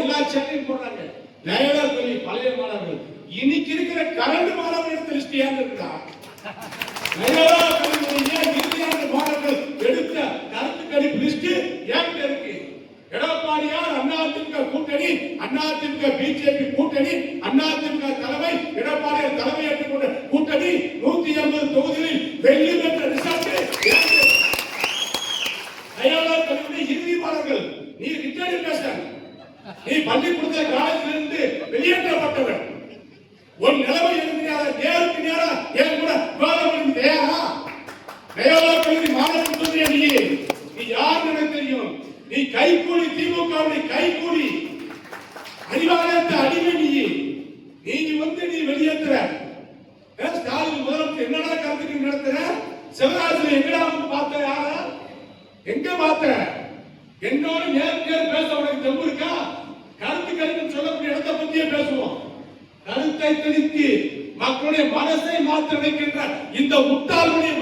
எல்லா சேனலையும் போடுறாங்க. லயோலா கல்வி பழைய மாணவர்கள், இன்னைக்கு இருக்கிற கரண்ட் மாணவர்கள் லிஸ்ட் ஏன் இருக்குதா? லயோலா கல்வியுடைய இறுதியாண்டு மாணவர்கள் எடுத்த கருத்து கணிப்பு லிஸ்ட் ஏன் இருக்கு? எடப்பாடியார் அதிமுக கூட்டணி, அதிமுக பிஜேபி கூட்டணி, அதிமுக தலைமை எடப்பாடியார் தலைமை ஏற்றுக்கொண்ட கூட்டணி 180 தொகுதிகளில் வெள்ளி பெற்ற ரிசல்ட் லயோலா கல்வியுடைய இறுதி மாணவர்கள். நீ ரிட்டையர்ட் பேசன், நீ பள்ளிக்கூடத்துல காலேஜில் இருந்து வெளியேற்றப்பட்டவன். உன் நிலைமை இருக்கிறார நேருக்கு நேரா என் கூட விவாதம் தயாரா? லயோலா கல்வி மாணவர்கள் சொல்றிய நீ யார் எனக்கு தெரியும்? நீ கைகூலி, திமுகவுடைய கைகூலி, அதிகாரத்தை அடிமை. நீ வந்து நீ வெளியேற்றுற ஸ்டாலின் முதலமைச்சர் என்னடா கருத்துக்கு நடத்துற? சிவராஜ் எங்கடா பார்த்த? யார எங்க பார்த்த? என்னோட நேருக்கு நேர் பேச உனக்கு தெம்பு இருக்கா? கருத்து கருத்து சொல்லக்கூடிய இடத்தை பத்தியே பேசுவோம். கருத்தை திணித்து மக்களுடைய மனசை மாற்ற வைக்கின்ற இந்த முட்டாளுடைய